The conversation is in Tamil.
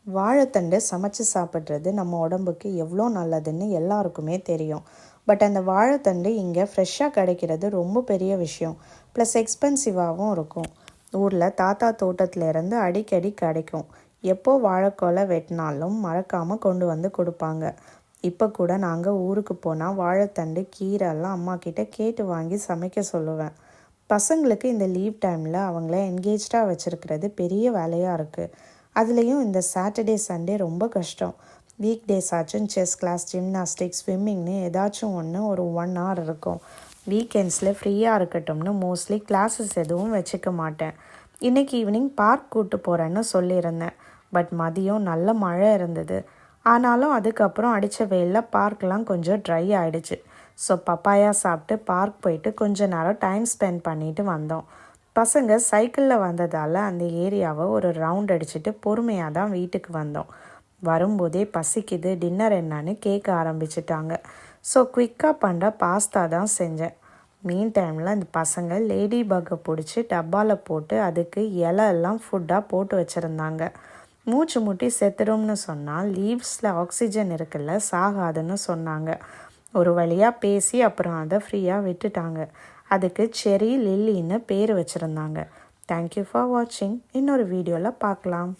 வாழைத்தண்டு சமைச்சு சாப்பிட்றது நம்ம உடம்புக்கு எவ்வளோ நல்லதுன்னு எல்லாருக்குமே தெரியும். பட் அந்த வாழைத்தண்டு இங்கே ஃப்ரெஷ்ஷாக கிடைக்கிறது ரொம்ப பெரிய விஷயம். ப்ளஸ் எக்ஸ்பென்சிவாகவும் இருக்கும். ஊரில் தாத்தா தோட்டத்துலேருந்து அடிக்கடி கிடைக்கும். எப்போ வாழைக்கொலை வெட்டினாலும் மறக்காமல் கொண்டு வந்து கொடுப்பாங்க. இப்போ கூட நாங்கள் ஊருக்கு போனால் வாழைத்தண்டு கீரைலாம் அம்மா கிட்ட கேட்டு வாங்கி சமைக்க சொல்லுவேன். பசங்களுக்கு இந்த லீவ் டைமில் அவங்கள என்கேஜ்டாக வச்சுருக்கிறது பெரிய வேலையாக இருக்குது. அதுலேயும் இந்த சாட்டர்டே சண்டே ரொம்ப கஷ்டம். வீக் டேஸ் ஆச்சும் செஸ் கிளாஸ், ஜிம்னாஸ்டிக்ஸ், ஸ்விம்மிங்னு ஏதாச்சும் ஒன்று ஒரு 1 hour இருக்கும். வீக்கெண்ட்ஸில் ஃப்ரீயாக இருக்கட்டும்னு மோஸ்ட்லி கிளாஸஸ் எதுவும் வச்சுக்க மாட்டேன். இன்றைக்கி ஈவினிங் பார்க் கூப்பிட்டு போகிறேன்னு சொல்லியிருந்தேன். பட் மதியம் நல்ல மழை இருந்தது. ஆனாலும் அதுக்கப்புறம் அடித்த வெயிலில் பார்க்லாம் கொஞ்சம் ட்ரை ஆகிடுச்சு. ஸோ பப்பாயா சாப்பிட்டு பார்க் போயிட்டு கொஞ்ச நேரம் டைம் ஸ்பெண்ட் பண்ணிவிட்டு வந்தோம். பசங்க சைக்கிளில் வந்ததால் அந்த ஏரியாவை ஒரு ரவுண்ட் அடிச்சுட்டு பொறுமையாக தான் வீட்டுக்கு வந்தோம். வரும்போதே பசிக்குது, டின்னர் என்னன்னு கேட்க ஆரம்பிச்சிட்டாங்க. ஸோ குயிக்காக பண்ணுற பாஸ்தா தான் செஞ்சேன். மீன் டைமில் இந்த பசங்க லேடி பக்கை பிடிச்சி டப்பாவில் போட்டு அதுக்கு இலை எல்லாம் ஃபுட்டாக போட்டு வச்சுருந்தாங்க. மூச்சு முட்டி செத்துடும்னு சொன்னால் லீவ்ஸில் ஆக்சிஜன் இருக்குல்ல, சாகாதுன்னு சொன்னாங்க. ஒரு வழியாக பேசி அப்புறம் அதை ஃப்ரீயாக விட்டுட்டாங்க. அதுக்கு செரி லில்லின்னு பேர் வச்சுருந்தாங்க. தேங்க்யூ ஃபார் வாட்சிங். இன்னொரு வீடியோவில் பார்க்கலாம்.